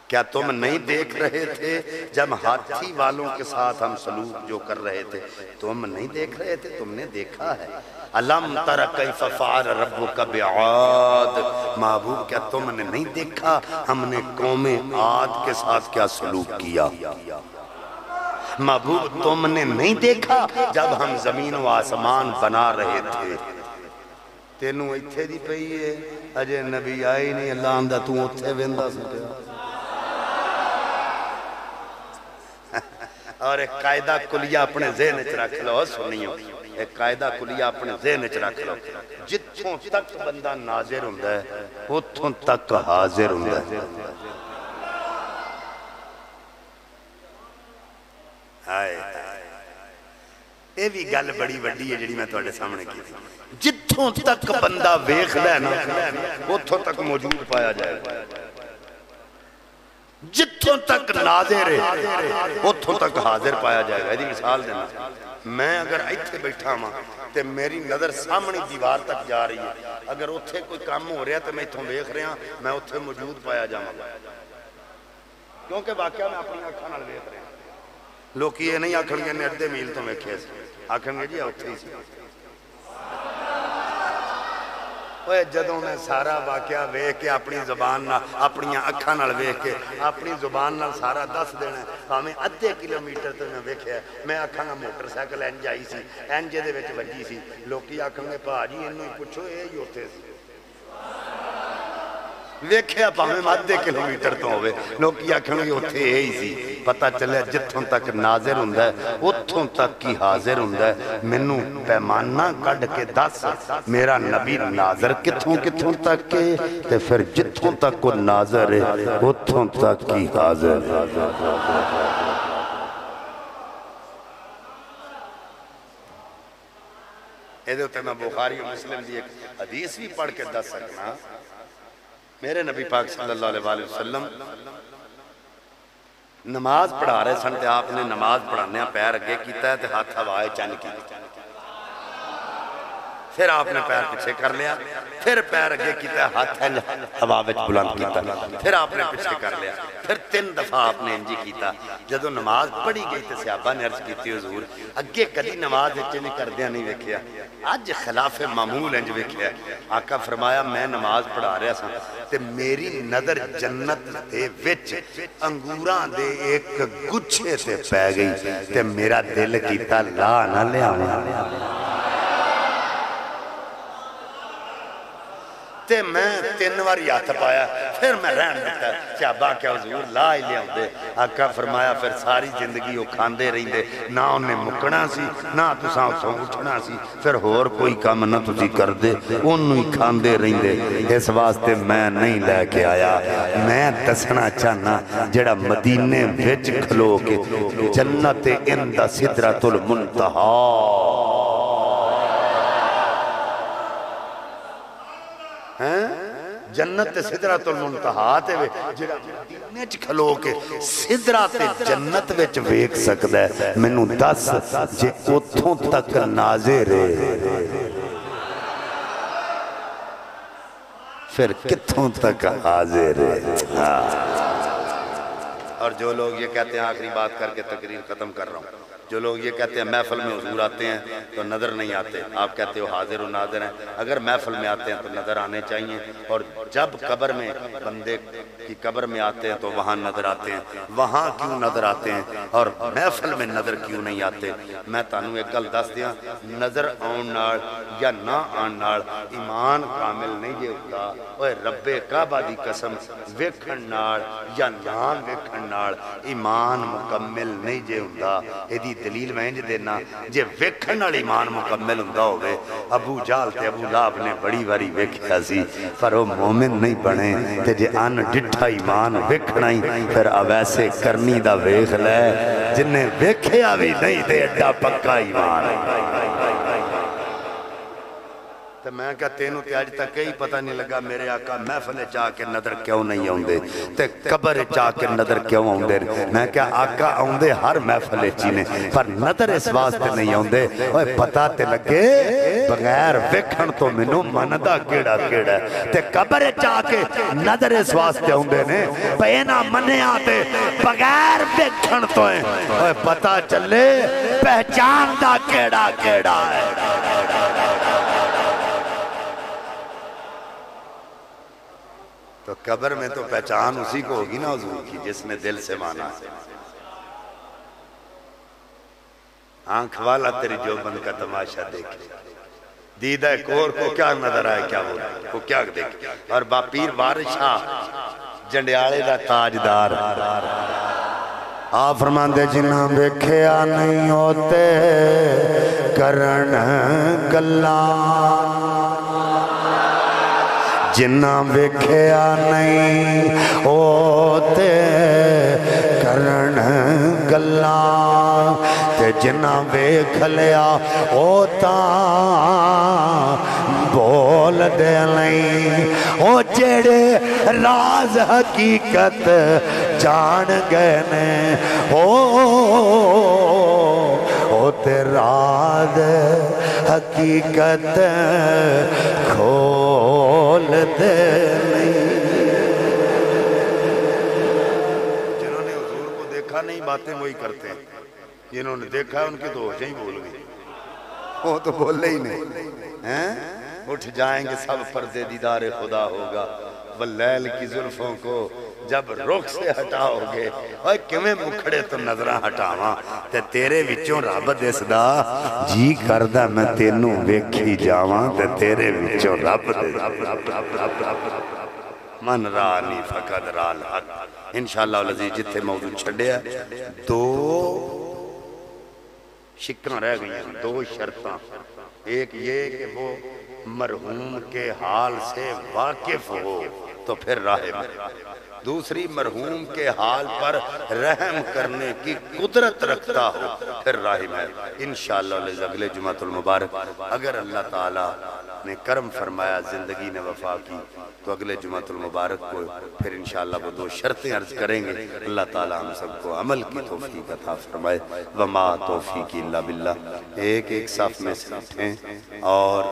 کیا تم نہیں دیکھ رہے تھے جب ہاتھی والوں کے ساتھ ہم سلوک جو کر رہے تھے تم نہیں دیکھ رہے تھے تم نے دیکھا ہے علم تر کیف فعل ربک بعاد محبوب کیا تم نے نہیں دیکھا ہم نے قوم عاد کے ساتھ کیا سلوک کیا محبوب تم نے نہیں دیکھا جب ہم زمین و آسمان بنا رہے تھے تینوں ایتھے دی پئی ہے اجے نبی آئی نہیں اللہ آمدہ تو اتھے ویندا سکے اور ایک قائدہ کلیہ اپنے ذہن اچھ رکھ لو سنیو ایک قائدہ کلیہ اپنے ذہن اچھ رکھ لو جتوں تک بندہ ناظر ہوندہ ہے اتوں تک حاضر ہوندہ ہے یہ بھی گل بڑی وڈی ہے جڑی میں تواڈے سامنے کی تھی جتوں تک بندہ ویکھ لے نا اتوں تک موجود پایا جائے گا جتوں تک ناظر ہے اتوں تک حاضر پایا جائے گا یہ مثال دینا میں اگر ایتھے بیٹھا ہاں تے میری نظر سامنے دیوار تک جا رہی ہے اگر اتھے کوئی کام ہو رہا ہے تو میں اتھوں دیکھ رہا میں اتھے موجود پایا جاؤں گا کیونکہ واقعہ میں اپنی آنکھاں نال دیکھ رہا ہوں لوگ یہ نہیں آکھن گے نیڑے میل تو ویکھے آکھن گے جی اتھے ہی سی جدوں میں سارا واقعہ ویکھ کے اپنی زبان نہ اپنی اکھاں نال ویکھ کے اپنی زبان نال سارا دس دینا ہمیں ادھے کلومیٹر تو میں ویکھیا میں آکھاں گا موٹر سائیکل انج آئی سی انج دے وچ وجی سی لوکی آکھن گے بھا جی اینوں ہی پوچھو اے ہی اوتھے سی ویکھیا بھاویں ادھے کلومیٹر تو ہوے لوکی آکھن گے اوتھے اے ہی سی پتہ چلے جتھوں تک ناظر ہوندا ہے اتھوں تک کی حاضر ہوندا ہے مینوں پیمانہ کڈ کے دس میرا نبی ناظر کتھوں تک کے تے پھر جتھوں تک کو ناظر ہے اتھوں تک کی حاضر ایدے ہوتے میں بخاری و مسلم دی ایک حدیث بھی پڑھ کے دس سکنا میرے نبی پاک صلی اللہ علیہ وسلم نماز پڑھا رہے سن تے آپ نے نماز پڑھانے پیر اگے کیتا ہے تے ہاتھ ہوائے چن کی پھر آپ نے پیر پیچھے کر لیا پھر پیر اگے کیتا ہے ہاتھ ہوا وچ بلند کیتا پھر آپ نے پیچھے کر لیا پھر 3 دفعہ آپ نے انجی کیتا جدو نماز پڑھی گئی تے صحابہ نے عرض کیتی حضور اگے کدی نماز وچ نہیں کردیا نہیں ویکھیا اج خلاف معمول انج ویکھیا آقا فرمایا میں نماز پڑھا رہا سا تے میری نظر جنت دے وچ انگوراں دے ایک گچھے تے پے گئی تے میرا دل کیتا لا نہ لے آواں تے میں 3 واری ہاتھ پایا پھر میں رہن دیتا صحابہ کیا حضور لا ہی لے آؤں دے آقا فرمایا پھر ساری زندگی وہ کھاندے رہیں دے نہ انہیں مکنا سی نہ تساں اسوں اٹھنا سی پھر ہور کوئی کام نہ تسی کر دے انہوں ہی کھاندے رہیں دے اس واسطے میں نہیں لے کے آیا میں دسنا چاہنا جڑا مدینے وچ کھلو کے جنت اندہ سدرۃ المنتہا جنت سدرۃ المنتہا تے جڑا مدینے وچ کھلو کے سدرۃ جنت وچ ویکھ سکدا ہے مینوں دس جے اوتھوں تک ناظر ہے پھر کتھوں تک حاضر ہے اور جو لوگ یہ کہتے ہیں آخری بات کر کے تقریر ختم کر رہا ہوں جو لوگ یہ کہتے ہیں محفل میں حضور آتے ہیں تو نظر نہیں آتے آپ کہتے ہو حاضر و ناظر ہیں اگر محفل میں آتے ہیں تو نظر آنے چاہیے اور جب قبر میں بندے کی قبر میں آتے ہیں تو وہاں نظر آتے ہیں وہاں کیوں نظر آتے ہیں اور محفل میں نظر کیوں نہیں آتے میں تانوں ایک گل دس دیا نظر آن نال یا نہ آن نال ایمان کامل نہیں جے ہوتا اوے رب کعبہ دی قسم ویکھن نال یا نہ ویکھن نال ایمان مکمل نہیں جے ہوتا ایدی دلیل میں انج دینا جے ویکھن والی ایمان مکمل ہوندا ہوئے ابو جہل تے ابو لہب نے بڑی واری ویکھیا سی پر وہ مومن نہیں بنے تے جے ان ڈٹھا ایمان ویکھنا ہی پھر اویسے کرنی دا ویکھ لے جنہیں ویکھیا بھی نہیں تے ایڈا پکا ایمان تو میں کہا تینوں تے آج تک کئی پتہ نہیں لگا میرے آقا محفل چاہ کے نظر کیوں نہیں آؤندے تے قبر چاہ کے نظر کیوں آؤندے میں کہا آقا آؤندے ہر محفل چینے پر نظر اس واسطے نہیں آؤندے پتہ تے لگے بغیر ویکھن تو منو مندہ کیڑا کیڑا تے قبر چاہ کے نظر اس واسطے آؤندے نے پینا منے آتے بغیر ویکھن تو ہیں پتہ چلے پہچان دا کیڑا کیڑا ہے تو قبر میں تو پہچان اسی کو ہوگی نا حضور کی جس نے دل سے مانا آنکھ والا تیری جو بند کا تماشا دیکھے دیدہ کور کو کیا نظر آئے کیا وہ کو کیا دیکھے اور باپیر بارشاہ جنڈیالے دا تاجدار آپ فرمان دے جنہاں بیکھیا نہیں ہوتے کرن گلان جنہاں ویکھیا نہیں ہوتے کرن گلاں تے جنہاں ویکھ لیا ہوتا بول دے نہیں او جڑے راز حقیقت جان گئے نے تے راز حقیقت کھول دے نہیں جنہوں نے حضور کو دیکھا نہیں باتیں وہی کرتے ہیں جنہوں نے دیکھا ان کی تو ہو جائیں بول گئی وہ تو بولے ہی نہیں اٹھ جائیں گے سب پردے دیدار خدا ہوگا واللیل کی زلفوں کو جب رخ سے ہٹاؤ گے اور کمیں مکھڑے تو نظرہ ہٹاواں تے تیرے وچوں رب دس دا جی کردہ میں تینوں ویکھی جاواں تے تیرے وچوں رب دس من رانی فقد رال حق انشاءاللہ العزیز جتھے موضوع چھڑے ہیں دو شکریں رہ گئی ہیں دو شرطاں ایک یہ کہ وہ مرحوم کے حال سے واقف ہو تو پھر راہب دوسری مرحوم کے حال پر رحم کرنے کی قدرت رکھتا ہو پھر راہب ہے انشاءاللہ اگلے جمعۃ المبارک اگر اللہ تعالیٰ نے کرم فرمایا زندگی نے وفا کی تو اگلے جمعۃ المبارک کو پھر انشاءاللہ وہ دو شرطیں عرض کریں گے اللہ تعالیٰ ہم سب کو عمل کی توفیق عطا فرمائے وما توفیق الا باللہ ایک ایک صف میں سے اٹھیں اور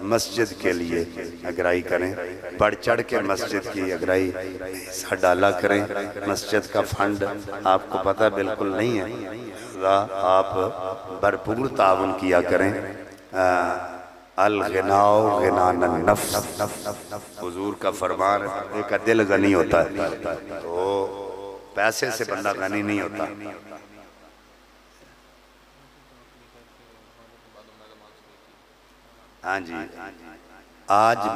مسجد کے لیے اگرائی کریں بڑھ چڑھ کے مسجد کی اگرائی حصہ ڈالا کریں مسجد کا فنڈ آپ کو پتہ بالکل نہیں ہے آپ بھرپور تعاون کیا کریں الغناء غنان النفس حضور کا فرمان ہے ایک دل غنی ہوتا ہے تو پیسے سے بندہ غنی نہیں ہوتا ہاں جی آج